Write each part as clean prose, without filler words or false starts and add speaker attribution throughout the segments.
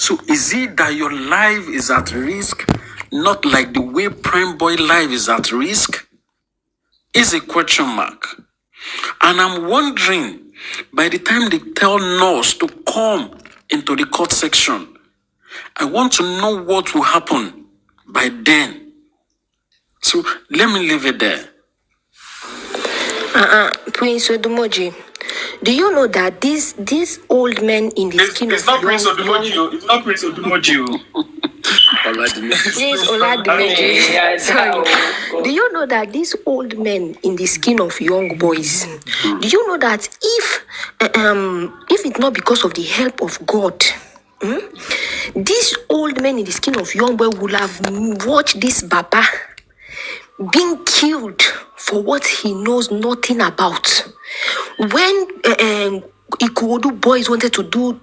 Speaker 1: So is it that your life is at risk, not like the way Prime Boy life is at risk? Is a question mark. And I'm wondering, by the time they tell nurse to come into the court section, I want to know what will happen by then. So let me leave it there.
Speaker 2: Prince Odumoji, do you know that these old men in the skin
Speaker 3: It's
Speaker 2: of
Speaker 3: not Prince Odumoji. It's not Prince Odumoji.
Speaker 2: Prince Oladimeji. Sorry. Do you know that these old men in the skin of young boys? Do you know that if it's not because of the help of God, these old men in the skin of young boy would have watched this Baba being killed for what he knows nothing about. When Ikuodu boys wanted to do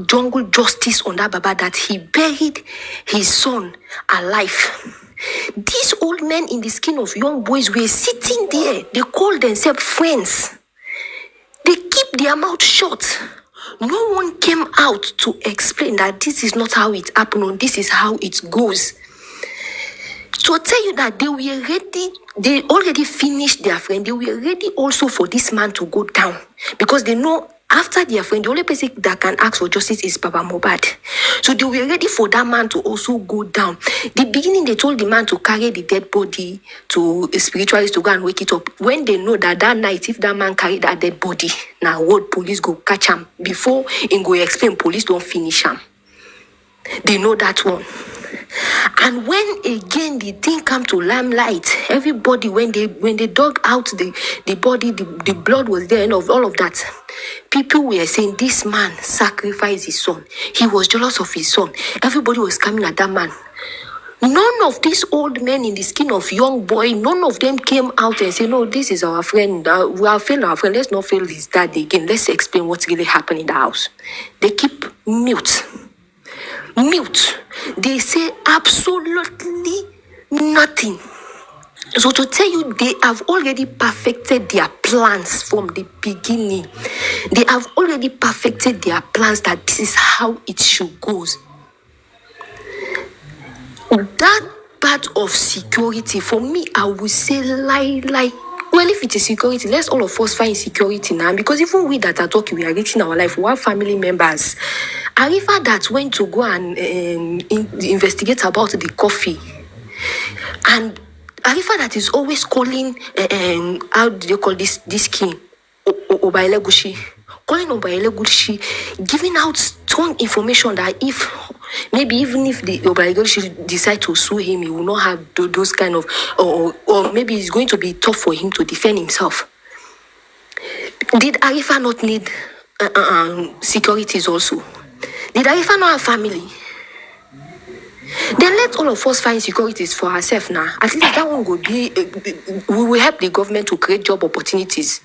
Speaker 2: jungle justice on that Baba, that he buried his son alive. These old men in the skin of young boys were sitting there. They called themselves friends. They keep their mouth shut. No one came out to explain that this is not how it happened, or this is how it goes. To tell you that they already finished their friend. They were ready also for this man to go down, because they know after their friend, the only person that can ask for justice is Baba Mohbad. So they were ready for that man to also go down. The beginning, they told the man to carry the dead body to a spiritualist to go and wake it up. When they know that night, if that man carried that dead body, now what police go catch him before he go explain, police don't finish him. They know that one. And when again the thing come to limelight, everybody when they dug out the body, the blood was there and of all of that. People were saying this man sacrificed his son. He was jealous of his son. Everybody was coming at that man. None of these old men in the skin of young boy, none of them came out and said, no, this is our friend. We have failed our friend. Let's not fail his dad again. Let's explain what really happened in the house. They keep mute. They say absolutely nothing. So to tell you, they have already perfected their plans from the beginning. They have already perfected their plans that this is how it should go. That part of security, for me, I would say well, if it is security, let's all of us find security now. Because even we that are talking, we are reaching our life. We have family members. Arifa that went to go and investigate about the coffee. And Arifa that is always calling, how do they call this king? Oba Elegushi. Calling Oba Elegushi, giving out strong information that maybe even if the Oba Elegushi decide to sue him, he will not have those kind of, or maybe it's going to be tough for him to defend himself. Did Arifa not need securities also? Did Arifa not have family? Then let all of us find securities for ourselves now. At least that one will be, we will help the government to create job opportunities.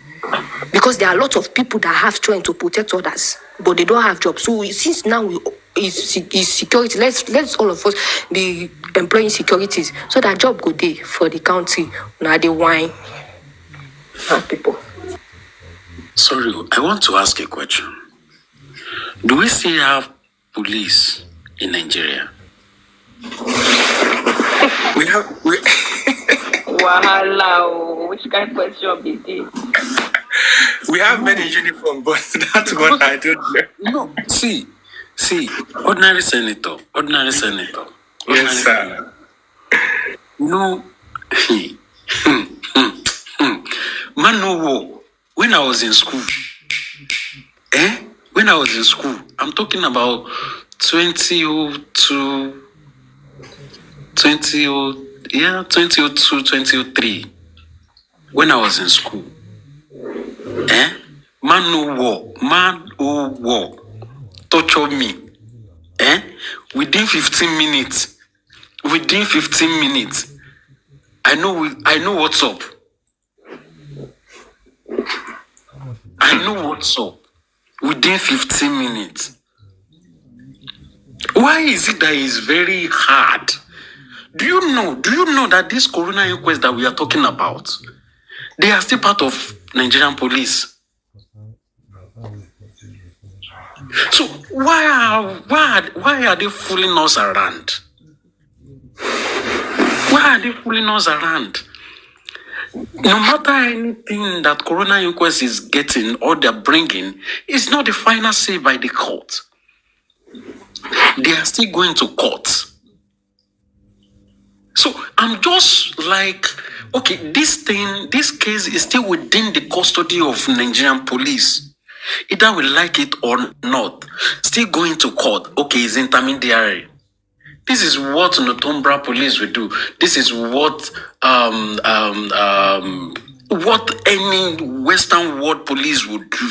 Speaker 2: Because there are a lot of people that have strength to protect others, but they don't have jobs. So since now is security, let's all of us be employing securities so that job go there for the country. Now they whine people.
Speaker 1: Sorry, I want to ask a question. Do we still have police in Nigeria? we have.
Speaker 4: Wàhàla, which kind of question be this?
Speaker 3: We have men in uniform, but that's what I don't know.
Speaker 1: No, see, ordinary senator.
Speaker 3: Yes, sir.
Speaker 1: No, man, no war. When I was in school, I'm talking about 2002, 2003. When I was in school, man no war, torture me, within 15 minutes, I know what's up. Within 15 minutes. Why is it that it's very hard? Do you know that this corona inquest that we are talking about, they are still part of Nigerian police? So why are they fooling us around? Why are they fooling us around? No matter anything that Corona Inquest is getting or they're bringing, it's not the final say by the court. They are still going to court. So I'm just like, okay, this case is still within the custody of Nigerian police. Either we like it or not, still going to court. Okay, it's intermediary. This is what Northumbria police will do. This is what any Western world police would do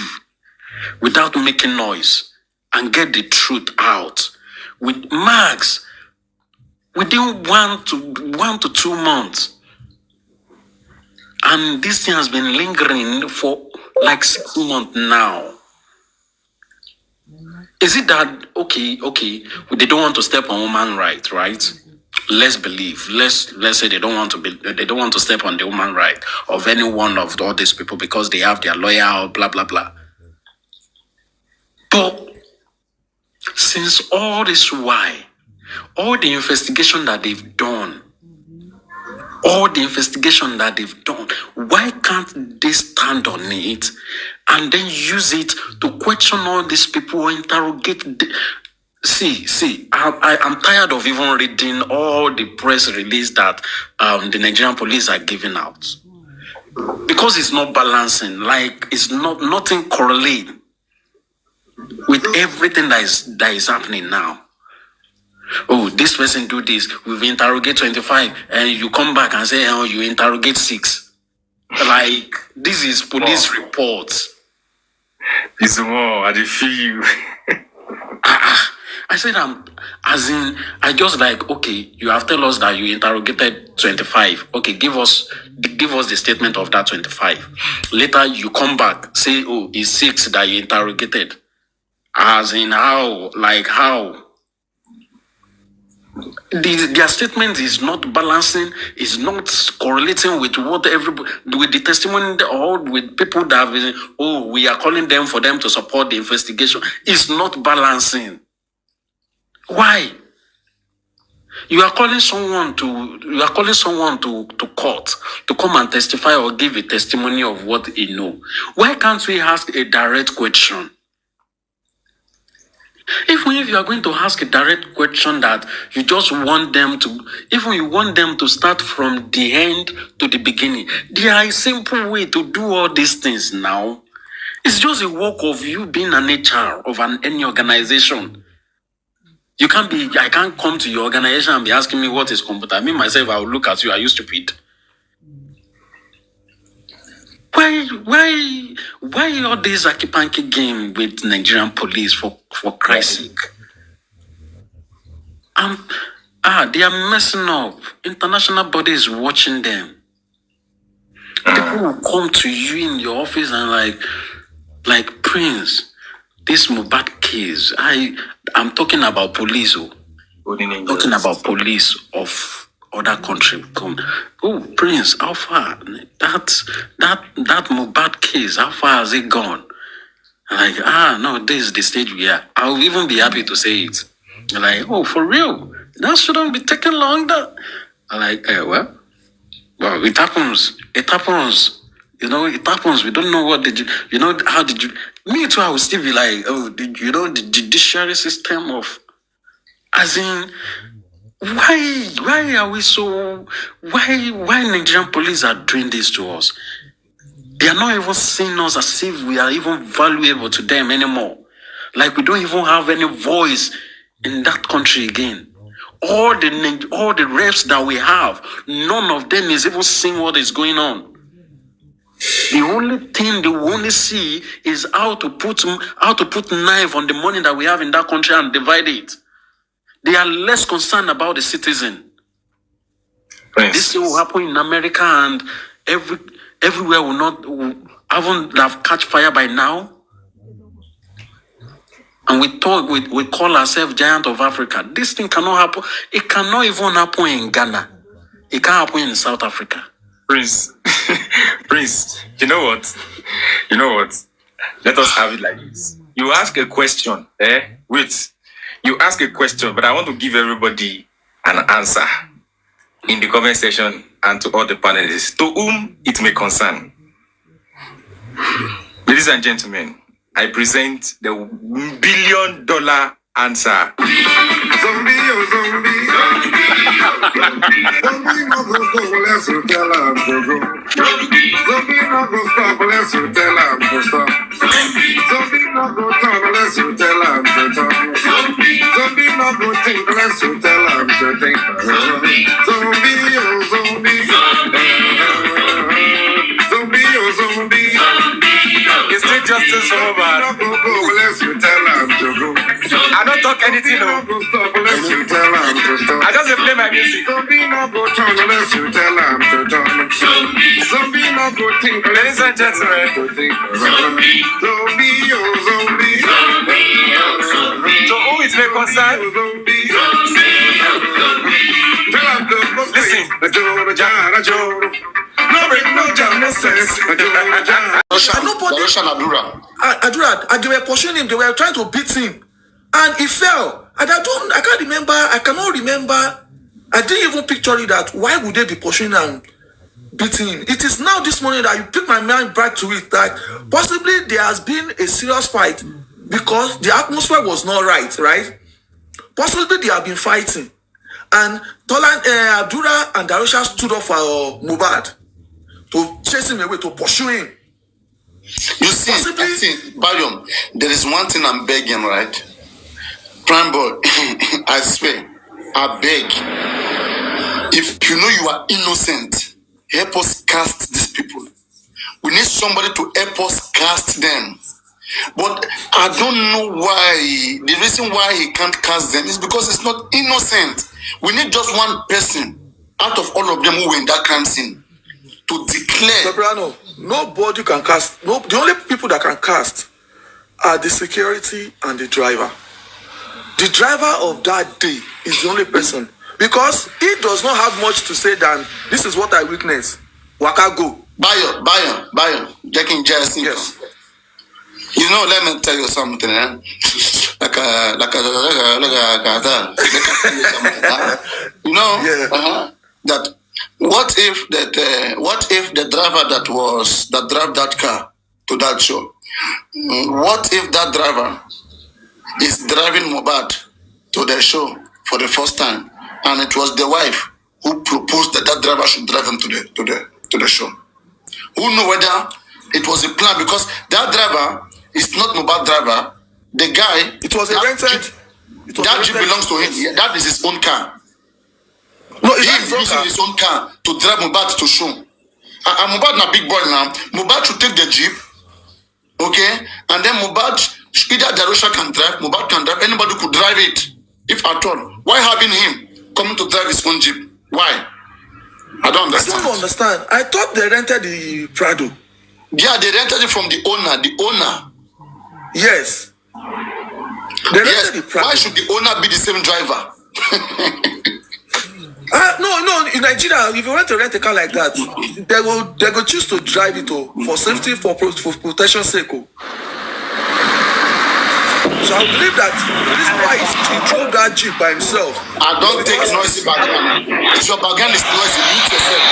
Speaker 1: without making noise and get the truth out. With marks, within 1 to 2 months. And this thing has been lingering for like 6 months now. Is it that okay, they don't want to step on woman rights, right? Let's believe. Let's say they don't want to step on the woman right of any one of all these people because they have their lawyer or blah blah blah. But since all this why, all the investigation that they've done, why can't they stand on it and then use it to question all these people or interrogate? I'm tired of even reading all the press release that the Nigerian police are giving out because it's not balancing. Like it's nothing correlate with everything that is happening now. Oh, this person do this. We've interrogate 25, and you come back and say, "Oh, you interrogate 6." Like this is police reports.
Speaker 3: It's more. I feel you.
Speaker 1: I said, I just like, okay, you have told us that you interrogated 25. Okay, give us the statement of that 25. Later, you come back, say, oh, it's 6 that you interrogated. As in how? Like how? Their statement is not balancing, is not correlating with what with the testimony or with people that have been, oh, we are calling them for them to support the investigation. It's not balancing. Why? You are calling someone to court to come and testify or give a testimony of what he know. Why can't we ask a direct question? Even if you are going to ask a direct question that you just want them to, even you want them to start from the end to the beginning, there is a simple way to do all these things now. It's just a work of you being an HR of any organization. I can't come to your organization and be asking me what is computer. Me, myself, I will look at you, are you stupid? Why all this akipanki game with Nigerian police for Christ's sake? They are messing up. International bodies watching them. People will come to you in your office and like Prince, this Mohbad case. I'm talking about police. Talking about police of other country. Come, oh Prince, how far that Mohbad case? How far has it gone? Like no, this is the stage we are. I'll even be happy to say it. Like, oh, for real? That shouldn't be taking longer. Like, well, it happens. It happens. It happens. We don't know what did you. How did you? Me too. I will still be like, oh, the judiciary system of, as in, why are we so? Why Nigerian police are doing this to us? They are not even seeing us as if we are even valuable to them anymore. Like we don't even have any voice in that country again. All the reps that we have, none of them is even seeing what is going on. The only thing they only see is how to put knife on the money that we have in that country and divide it. They are less concerned about the citizen. This thing will happen in America and everywhere haven't have catch fire by now. And we call ourselves giant of Africa. This thing cannot happen. It cannot even happen in Ghana. It can't happen in South Africa.
Speaker 3: Prince, you know what? Let us have it like this. you ask a question. Wait. You ask a question, but I want to give everybody an answer in the comment section and to all the panelists, to whom it may concern. Ladies and gentlemen, I present the $1 billion answer.
Speaker 5: Zombie, oh zombie. Zombie no go go, let's tell him to go. Zombie no go stop, let's tell him to stop. Zombie no go turn, let's tell him to turn. Zombie no go think, let's tell him to think. Zombie, oh zombie. Zombie, oh zombie.
Speaker 3: It's still justice for
Speaker 5: Zombie no go go, let's tell him to go.
Speaker 3: I don't talk anything.
Speaker 5: Zombie no go stop, let's tell him to stop.
Speaker 3: I just play my music.
Speaker 5: Zombie no go turn unless you tell him to turn. Zombie no go think unless
Speaker 3: Ladies and gentlemen,
Speaker 5: you think. Zombie, oh zombie.
Speaker 3: so who is may concern?
Speaker 5: Zombie. Tell him to go
Speaker 3: Listen.
Speaker 5: Joe. No break, no jam, no sense.
Speaker 6: Darushan Adura.
Speaker 7: Adura, and they were pursuing him, they were trying to beat him. And he fell. And I cannot remember. I didn't even picture it that why would they be pursuing and beating him? It is now this morning that you pick my mind back to it that possibly there has been a serious fight because the atmosphere was not right? Possibly they have been fighting. And Adura and Darusha stood up for Mohbad to chase him away, to pursue him.
Speaker 6: You see, Bayom, there is one thing I'm begging, right? Prime boy, I swear, I beg. If you know you are innocent, help us cast these people. We need somebody to help us cast them. But I don't know why. The reason why he can't cast them is because it's not innocent. We need just one person out of all of them who were in that crime scene to declare.
Speaker 7: Soprano, nobody can cast. No, the only people that can cast are the security and the driver. The driver of that day is the only person because he does not have much to say than this is what I witnessed. Waka go.
Speaker 6: Bayo, Jackie Jason.
Speaker 7: Yes.
Speaker 6: You know, let me tell you something, eh? You know,
Speaker 7: Yeah.
Speaker 6: that what if the driver that drove that car to that show, what if that driver is driving Mohbad to the show for the first time, and it was the wife who proposed that that driver should drive him to the show? Who know whether it was a plan? Because that driver is not Mohbad driver. The guy,
Speaker 7: It was a rented.
Speaker 6: that jeep belongs to him. Yeah, that is his own car.
Speaker 7: No,
Speaker 6: He
Speaker 7: it's
Speaker 6: is
Speaker 7: not his
Speaker 6: using
Speaker 7: own car.
Speaker 6: his own car to drive Mohbad to show. And Mohbad na big boy now. Mohbad should take the jeep, okay? And then Mohbad, either Darusha can drive, Mohbad can drive, anybody could drive it, if at all. Why having him coming to drive his own jeep? Why? I don't
Speaker 7: I
Speaker 6: understand.
Speaker 7: don't understand. I thought they rented the Prado.
Speaker 6: Yeah, they rented it from the owner. The owner.
Speaker 7: Yes. They rented
Speaker 6: Yes.
Speaker 7: the Prado.
Speaker 6: Why should the owner be the same driver?
Speaker 7: No. In Nigeria, if you want to rent a car like that, they will choose to drive it for safety, for protection sake. So I believe that this is why he drove that jeep by himself.
Speaker 6: I don't take noisy background. If your background is noisy, mute yourself.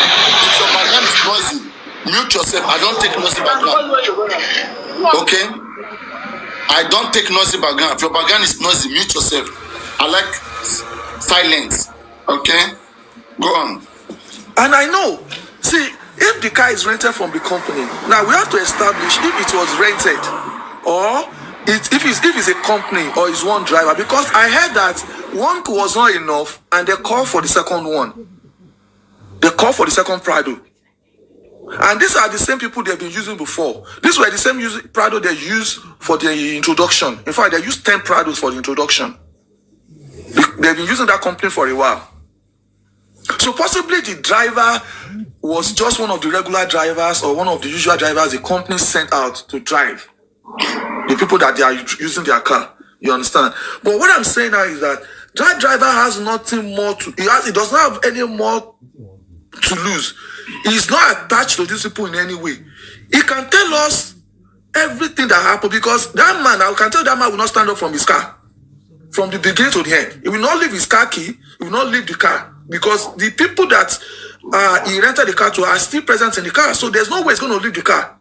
Speaker 6: If your background is noisy, mute yourself. I don't take noisy background. Okay? I don't take noisy background. If your background is noisy, mute yourself. I like silence. Okay? Go on.
Speaker 7: And I know, see, if the car is rented from the company, now we have to establish if it was rented or if it's a company or it's one driver, because I heard that one was not enough and they called for the second one. They called for the second Prado. And these are the same people they've been using before. These were the same Prado they used for the introduction. In fact, they used 10 Prados for the introduction. They've been using that company for a while. So possibly the driver was just one of the regular drivers or one of the usual drivers the company sent out to drive the people that they are using their car. You understand? But what I'm saying now is that driver has nothing more to. He does not have any more to lose. He's not attached to these people in any way. He can tell us everything that happened, because that man, I can tell that man will not stand up from his car. From the beginning to the end. He will not leave his car key, he will not leave the car. Because the people that he rented the car to are still present in the car. So there's no way he's going to leave the car.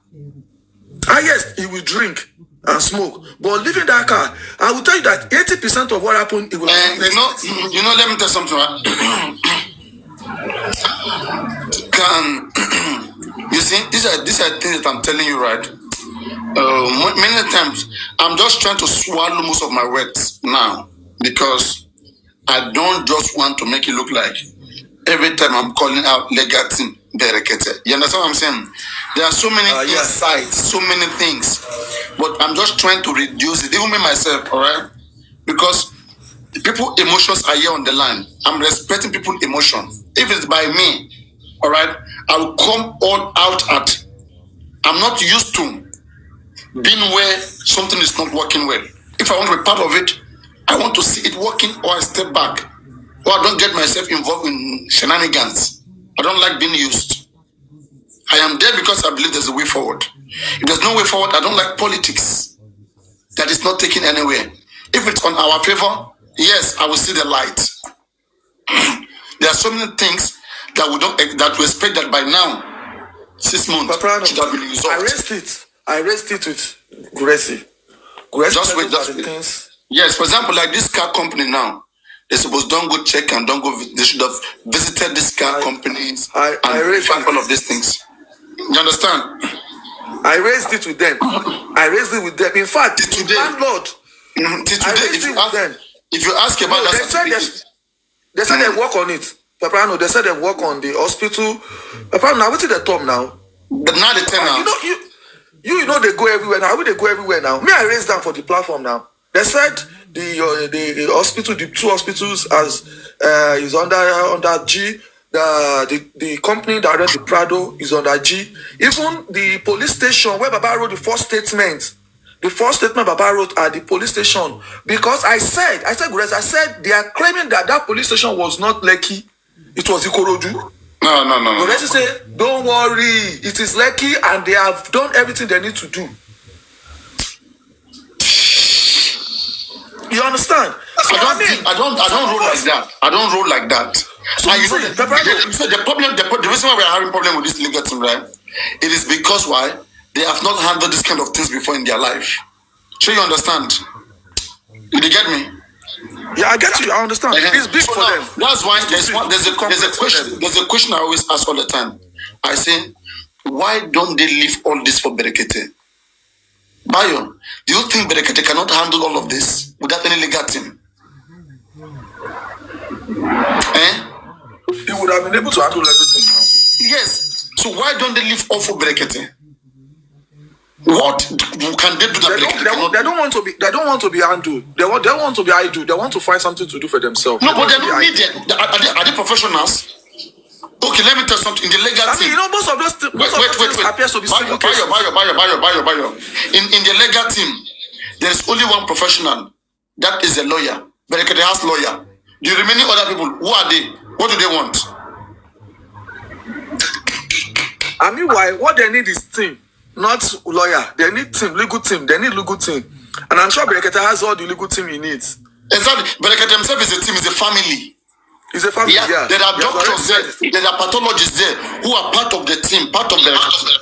Speaker 7: Yes, he will drink and smoke. But leaving that car, I will tell you that 80% of what happened, it will happen.
Speaker 6: You know, let me tell you something, right? You see, these are things that I'm telling you, right? Many times, I'm just trying to swallow most of my words now, because I don't just want to make it look like every time I'm calling out Legatim Berekete. You understand what I'm saying? There are so many insights, so many things, but I'm just trying to reduce it, even me myself, all right? Because people emotions are here on the line. I'm respecting people's emotion. If it's by me, all right, I will come all out at. I'm not used to being where something is not working well. If I want to be part of it, I want to see it working, or I step back, or I don't get myself involved in shenanigans. I don't like being used. I am there because I believe there's a way forward. If there's no way forward, I don't like politics that is not taken anywhere. If it's on our favor, yes, I will see the light. There are so many things that we expect that by now, 6 months should have been resolved.
Speaker 7: I raised it with Gracie.
Speaker 6: Just wait. Yes, for example, like this car company now, they suppose don't go check and don't go. They should have visited this car companies and find all of these things. You understand?
Speaker 7: I raised it with them. In fact,
Speaker 6: today,
Speaker 7: landlord.
Speaker 6: Today, if you ask about that,
Speaker 7: they said they work on it. Papa, they said they work on the hospital. Papa, now what's the top now?
Speaker 6: But now they tell now.
Speaker 7: You know they go everywhere now. They go everywhere now. Me, I raised them for the platform now. They said the hospital, the 2 hospitals, as is under G. The company that runs the Prado is under G. Even the police station where Baba wrote the first statement Baba wrote at the police station, because I said they are claiming that police station was not Lekki, it was Ikorodu. No. But let's say, don't worry, it is Lekki, and they have done everything they need to do. You understand?
Speaker 6: I don't roll like that. I don't roll like that. So the problem, the reason why we are having problem with this legal team, right? It is because why they have not handled this kind of things before in their life. Sure, you understand? Did you get me?
Speaker 7: Yeah, I get you. I understand. It's big for them.
Speaker 6: That's why there's a question I always ask all the time. I say, why don't they leave all this for Berekete? Bayo, do you think Berekete cannot handle all of this without any legal team?
Speaker 7: He would have been able to handle everything now.
Speaker 6: Yes. So why don't they leave all for Berekete? What can they do that
Speaker 7: they don't want to be? They don't want to be handled. They want to be idle. They want to find something to do for themselves.
Speaker 6: No, but they don't need it. Are they professionals? Okay, let me tell you something. In the legal team,
Speaker 7: you know, most of those things appears to be civil cases.
Speaker 6: Bayo. In the legal team, there is only one professional. That is a lawyer. Berekete has lawyer. The remaining other people, who are they? What do they want?
Speaker 7: I mean, why? What they need is team. Not lawyer. They need team, legal team. They need legal team. And I'm sure Berekete has all the legal team he needs.
Speaker 6: Exactly. Berekete himself is a team, is a family.
Speaker 7: It's a family, yeah.
Speaker 6: There are doctors there, there are pathologists there who are part of the team, part of Berekete.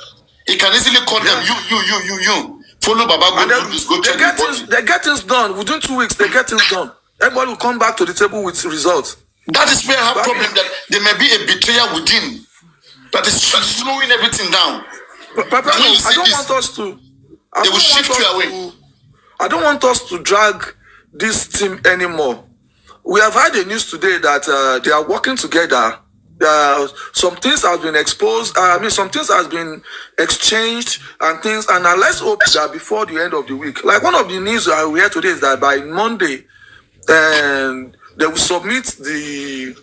Speaker 6: He can easily call them, you. Follow Baba, go check the body.
Speaker 7: They get things done. Within 2 weeks, they get things done. Everybody will come back to the table with results.
Speaker 6: That is where I have problem, that there may be a betrayal within that is slowing everything down.
Speaker 7: Papa, I don't want us to.
Speaker 6: They will shift you away.
Speaker 7: I don't want us to drag this team anymore. We have had the news today that they are working together. Some things have been exposed. Some things has been exchanged and things. And let's hope that before the end of the week, like one of the news we heard today is that by Monday, they will submit the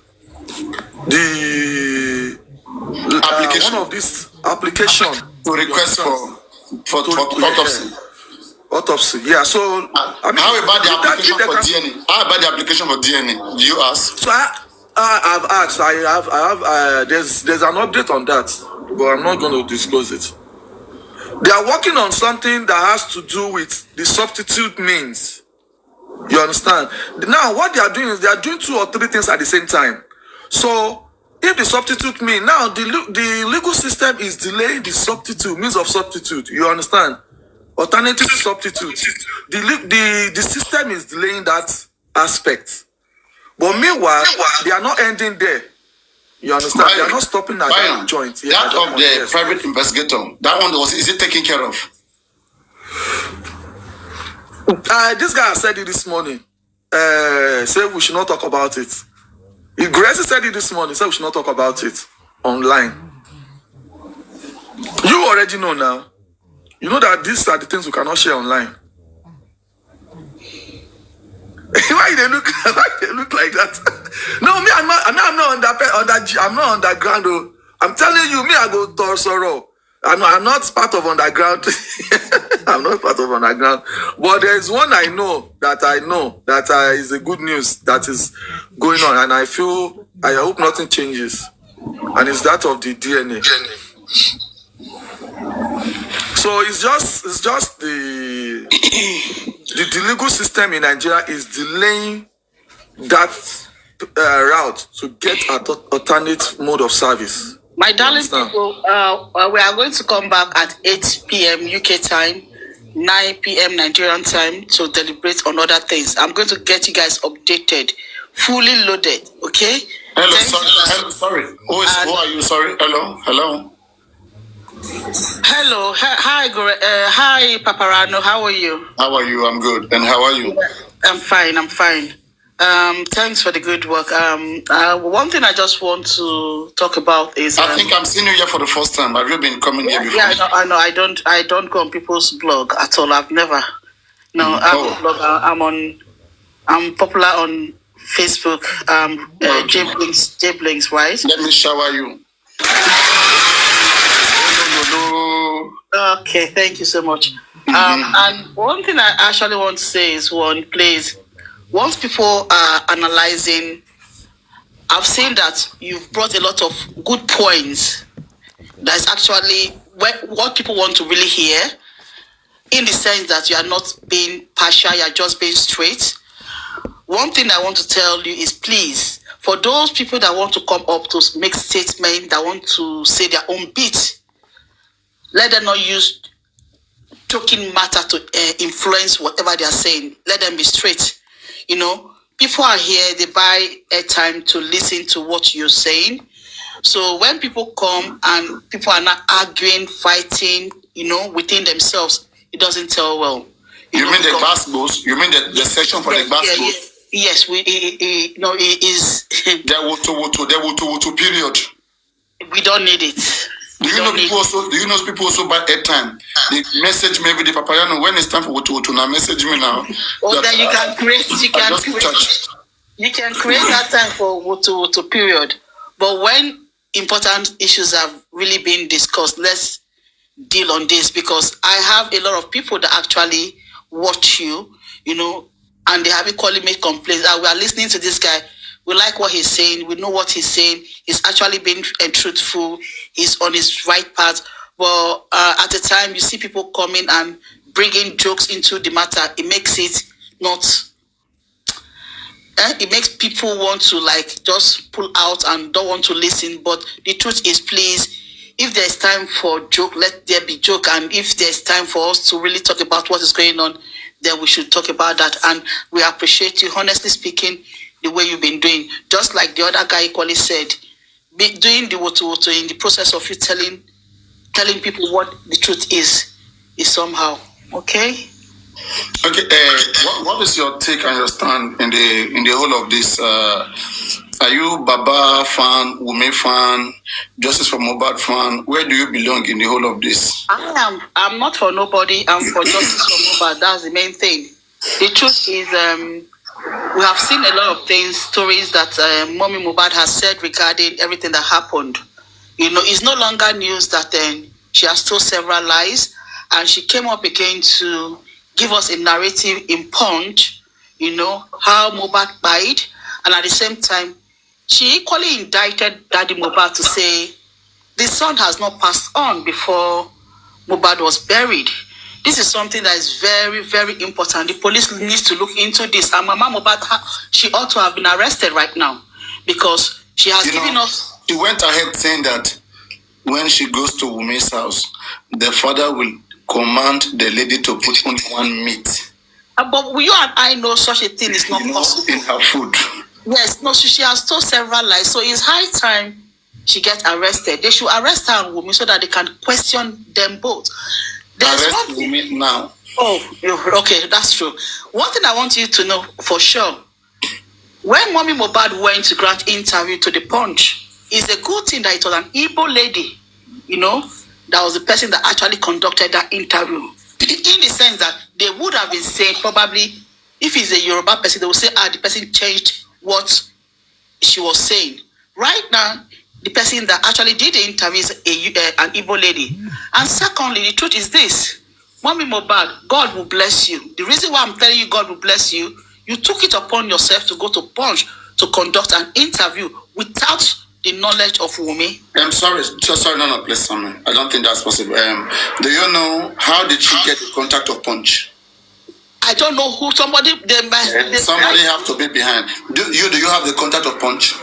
Speaker 7: application. One of these application
Speaker 6: to request for autopsy.
Speaker 7: Autopsy, yeah. So
Speaker 6: how about the application for DNA? How about the application for DNA? Do you ask?
Speaker 7: So I've asked. I have. There's an update on that, but I'm not going to disclose it. They are working on something that has to do with the substitute means. You understand? Now, what they are doing is they are doing 2 or 3 things at the same time. So, if the substitute mean, now the legal system is delaying the substitute, means of substitute. You understand? Alternative substitute. The system is delaying that aspect. But meanwhile, they are not ending there. You understand? They are not stopping at that joint.
Speaker 6: That of the private investigator, that one is it taken care of?
Speaker 7: This guy said it this morning. Said we should not talk about it. Gracie said it this morning. Said we should not talk about it online. You already know now. You know that these are the things we cannot share online. Why they look like that? No, me, I'm not underground. Though. I'm telling you, me, I go Torsoro. I'm not part of underground. I'm not part of underground. But there's one I know that is a good news that is going on, and I hope nothing changes. And it's that of the DNA. So it's just the legal system in Nigeria is delaying that route to get an alternate mode of service.
Speaker 8: My darling people, we are going to come back at 8 p.m. UK time, 9 p.m. Nigerian time to deliberate on other things. I'm going to get you guys updated, fully loaded, okay?
Speaker 6: Hello, sorry. Who are you? Sorry. Hello.
Speaker 8: Hello. Hi, Paparano. How are you?
Speaker 6: How are you? I'm good. And how are you?
Speaker 8: I'm fine. Thanks for the good work. One thing I just want to talk about is
Speaker 6: I think I'm seeing you here for the first time. Have you been coming here before?
Speaker 8: Yeah, I know. I don't go on people's blog at all. I've never. No, I'm a blogger. I'm popular on Facebook. J-Blinks, right?
Speaker 6: Let me shower you.
Speaker 8: Okay, thank you so much. And one thing I actually want to say is please. Once people are analyzing, I've seen that you've brought a lot of good points. That's actually what people want to really hear, in the sense that you are not being partial, you are just being straight. One thing I want to tell you is, please, for those people that want to come up to make statements, that want to say their own bit, let them not use talking matter to influence whatever they are saying. Let them be straight. You know, people are here, they buy airtime to listen to what you're saying. So when people come and people are not arguing, fighting, within themselves, it doesn't tell well.
Speaker 6: You mean the Xpose? You mean the section for the Xpose?
Speaker 8: Yes, it is.
Speaker 6: The period.
Speaker 8: We don't need it.
Speaker 6: Do you know people also buy airtime? They message maybe the Papayano when it's time for Wutu. Now message me now.
Speaker 8: Or then you can create that time for Wutu period. But when important issues have really been discussed, let's deal on this, because I have a lot of people that actually watch you, and they have equally made complaints. We are listening to this guy. We like what he's saying. We know what he's saying. He's actually being truthful. He's on his right path. But at the time, you see people coming and bringing jokes into the matter. It makes it not... it makes people want to just pull out and don't want to listen. But the truth is, please, if there's time for joke, let there be joke. And if there's time for us to really talk about what is going on, then we should talk about that. And we appreciate you, honestly speaking, the way you've been doing. Just like the other guy equally said, doing the woto in the process of you telling people what the truth is somehow. Okay?
Speaker 6: Okay, what is your take and your stand in the whole of this? Are you Baba fan, Wunmi fan, Justice for Mohbad fan? Where do you belong in the whole of this?
Speaker 8: I'm not for nobody. I'm for Justice for Mohbad. That's the main thing. The truth is, we have seen a lot of things, stories that Mommy Mohbad has said regarding everything that happened. It's no longer news that she has told several lies, and she came up again to give us a narrative in Punch, how Mohbad died, and at the same time, she equally indicted Daddy Mohbad to say the son has not passed on before Mohbad was buried. This is something that is very, very important. The police needs to look into this. And Mama Mohbad, she ought to have been arrested right now because she has given us.
Speaker 6: She went ahead saying that when she goes to Wunmi's house, the father will command the lady to put on one meat.
Speaker 8: But you and I know such a thing is not possible.
Speaker 6: In her food.
Speaker 8: Yes, no, she has told several lies. So it's high time she gets arrested. They should arrest her and Wunmi so that they can question them both.
Speaker 6: Arrest Wunmi now.
Speaker 8: Oh, okay, that's true. One thing I want you to know for sure, when Mommy Mohbad went to grant interview to the Punch, it's a good thing that it was an Igbo lady, that was the person that actually conducted that interview. In the sense that they would have been saying probably, if it's a Yoruba person, they will say, the person changed what she was saying. Right now, the person that actually did the interview is an Igbo lady. And secondly, the truth is this. Mommy Mohbad, God will bless you. The reason why I'm telling you God will bless you, you took it upon yourself to go to Punch to conduct an interview without the knowledge of Wunmi.
Speaker 6: I'm sorry, no, please, I don't think that's possible. Do you know how did she get the contact of Punch?
Speaker 8: I don't know who. Somebody
Speaker 6: have to be behind. Do you have the contact of Punch?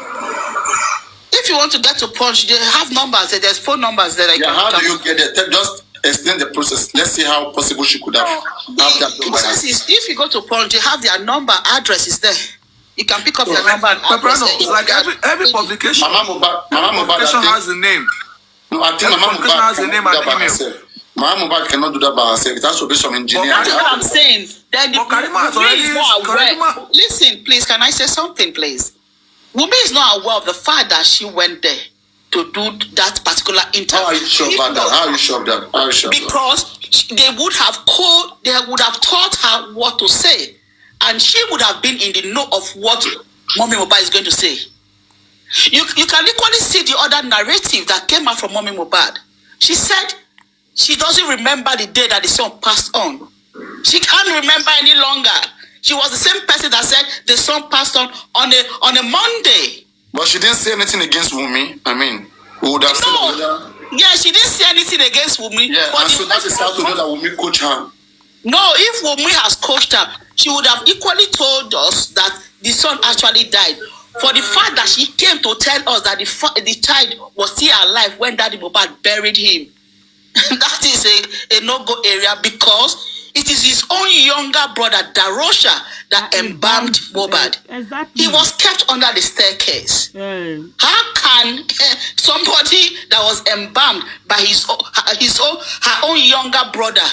Speaker 8: If you want to get to Punch, they have numbers. There's phone numbers there.
Speaker 6: How do you get it? Just explain the process. Let's see how possible she could have that.
Speaker 8: The process is, if you go to Punch, they have their number, address is there. You can pick up their number and address.
Speaker 7: Like every publication,
Speaker 6: Mama
Speaker 7: publication has a name.
Speaker 6: No, I think Mama Mohbad
Speaker 7: has a name and email.
Speaker 6: Mama Mohbad cannot do that by herself. It has to be some engineer.
Speaker 8: That's what I'm saying. Then Wunmi is not aware. Listen, please, can I say something, please? Wunmi is not aware of the fact that she went there to do that particular interview.
Speaker 6: How are you sure about that?
Speaker 8: Because they would have taught her what to say, and she would have been in the know of what Mommy Mohbad is going to say. You can equally see the other narrative that came out from Mommy Mohbad. She said she doesn't remember the day that the son passed on. She can't remember any longer. She was the same person that said the son passed on a Monday.
Speaker 6: But she didn't say anything against Wunmi. I mean, we would have said that.
Speaker 8: Yeah, she didn't say anything against Wunmi.
Speaker 6: Yeah, and so that is how to know that Wunmi coached her.
Speaker 8: No, if Wunmi has coached her, she would have equally told us that the son actually died. For the fact that she came to tell us that the child was still alive when Daddy Mohbad buried him, that is a no-go area because it is his own younger brother, Darosha, that embalmed Mohbad.
Speaker 9: Exactly.
Speaker 8: He was kept under the staircase. How can somebody that was embalmed by her own younger brother,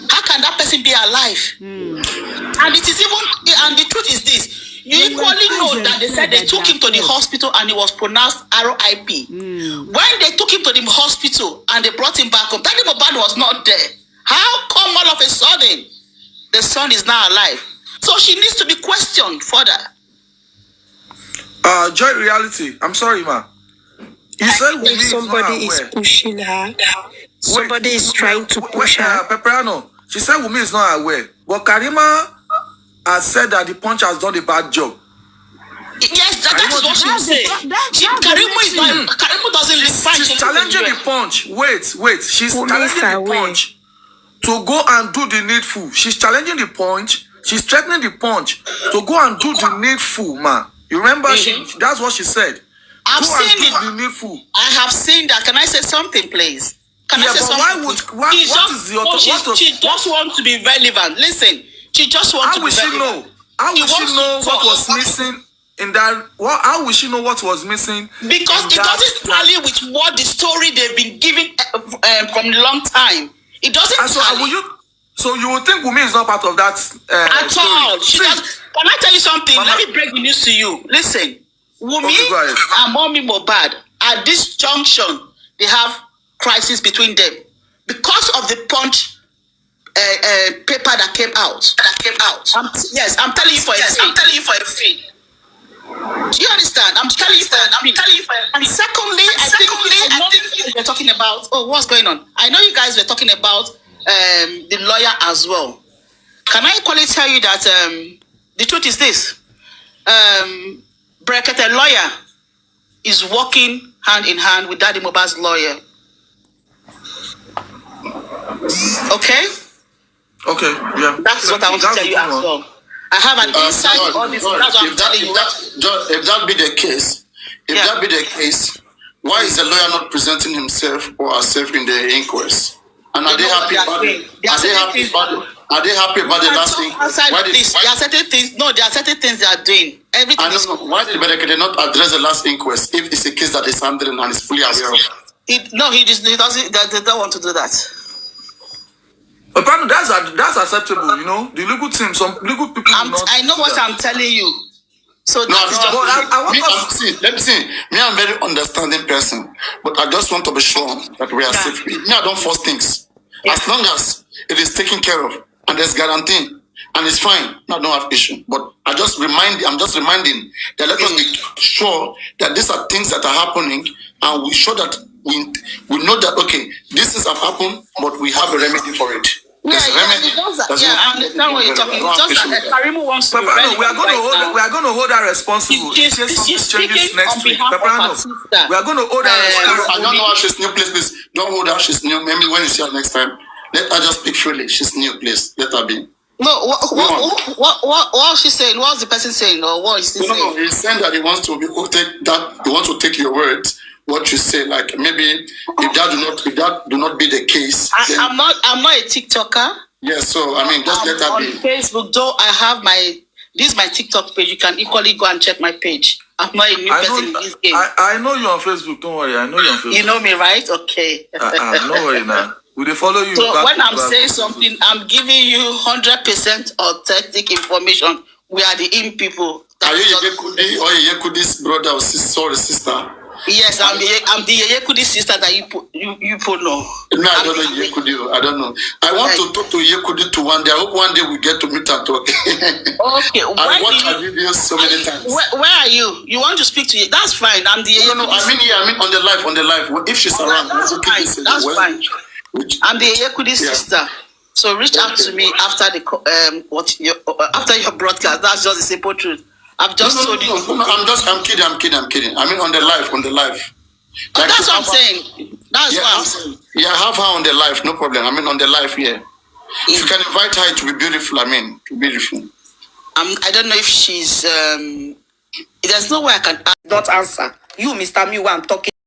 Speaker 8: how can that person be alive? And it is and the truth is this. You equally know that they said they took him to the hospital and he was pronounced RIP. When they took him to the hospital and they brought him back home, Daddy Mohbad was not there. How come all of a sudden the son is now alive? So she needs to be questioned further.
Speaker 7: Joy Reality, I'm sorry, ma. You said
Speaker 2: somebody is pushing her. Somebody is trying to push her.
Speaker 7: Peperano, she said Wunmi is not aware. But Karima has said that the Punch has done a bad job.
Speaker 8: Yes, that is what she will say. Karima doesn't listen.
Speaker 7: She's challenging the Punch. Wait. She's challenging the Punch to go and do the needful. She's challenging the Punch. She's threatening the Punch to go and do the needful, ma. You remember? That's what she said.
Speaker 8: I've seen it.
Speaker 7: The needful.
Speaker 8: I have seen that. Can I say something, please? Can I say something? She just wants to be relevant. Listen, she just wants to be relevant.
Speaker 7: How will she know what was missing in that? How will she know what was missing?
Speaker 8: Because it doesn't tally with what the story they've been giving from a long time. It doesn't tally.
Speaker 7: So you would think Wunmi is not part of that
Speaker 8: at all. Can I tell you something? Mama, let me break the news to you. Listen, Wunmi and Mommy Mohbad, at this junction, they have crisis between them because of the Punch paper that came out. I'm telling you for a fee. Do you understand? I'm telling you for a fee. And secondly, I think we're talking about. Oh, what's going on? I know you guys were talking about the lawyer as well. Can I equally tell you that the truth is this? Brekete lawyer is working hand in hand with Daddy Mohbad's lawyer. Okay?
Speaker 7: Okay, yeah.
Speaker 8: That is what I want to tell you as well. I have an insight on all this. That's what I'm telling you.
Speaker 6: If that be the case, why is the lawyer not presenting himself or herself in the inquest? And are they happy about it? Are they happy about the last thing?
Speaker 8: There are certain things. No, there are certain things they are doing. Everything.
Speaker 6: I don't know. Why did they not address the last inquest if it's a case that is handling and is fully aware of?
Speaker 8: He doesn't. They don't want to do that.
Speaker 7: Apparently, that's acceptable. You know, the legal team, some legal people.
Speaker 8: I know what I'm telling you. So
Speaker 6: let me see. Me, I'm a very understanding person, but I just want to be sure that we are safe. Me, I don't force things. Yeah. As long as it is taken care of and there's guarantee and it's fine, I don't have issue. But I'm just reminding that let us be sure that these are things that are happening, and we show that we know that okay, this is have happened, but we have a remedy for it.
Speaker 8: I understand what you're talking about. Just that Karimu wants to.
Speaker 7: Paparano, we are going to hold her responsible.
Speaker 8: She's speaking on behalf of her sister.
Speaker 7: We are going to hold her responsible.
Speaker 6: I don't know how she's new, please. Don't hold her. She's new. Maybe when you see her next time, let her just speak freely. She's new, please. Let her be.
Speaker 8: No, what she's saying? What's the person saying, or what is he saying?
Speaker 6: No, he's saying that he wants to take your words. What you say, like maybe if that do not be the case,
Speaker 8: I'm not a TikToker.
Speaker 6: Yeah, so I mean, just let that be.
Speaker 8: On Facebook, though, I have this is my TikTok page. You can equally go and check my page. I'm not a new person in this game.
Speaker 7: I know you on Facebook. Don't worry, I know you on Facebook.
Speaker 8: You know me, right? Okay.
Speaker 7: No worry now. Will they follow you?
Speaker 8: So when I'm saying something, I'm giving you 100% authentic information. We are the in people.
Speaker 6: Are you Yekudi's brother or sister?
Speaker 8: Yes, I'm the Yekudi sister that you put no.
Speaker 6: No, I don't know Yekudi. I don't know. I want to talk to Yekudi to one day. I hope one day we get to meet and talk.
Speaker 8: Okay.
Speaker 6: I watch her videos so many times.
Speaker 8: Where are you? You want to speak to you? That's fine. I'm the Yekudi.
Speaker 6: No, I mean on the live. If she's around,
Speaker 8: that's fine. That's fine. I'm the Yekudi sister. So reach out to me after after your broadcast. That's just the simple truth. I've just told you.
Speaker 6: I'm kidding. I mean on the live. Like
Speaker 8: that's what I'm saying. That's what I'm saying.
Speaker 6: Yeah, have her on the live, no problem. I mean on the live here. If you can invite her, it will be beautiful. I mean, beautiful.
Speaker 8: I don't know if she's there's no way I can not answer. You, Mr. Miwa, I'm talking.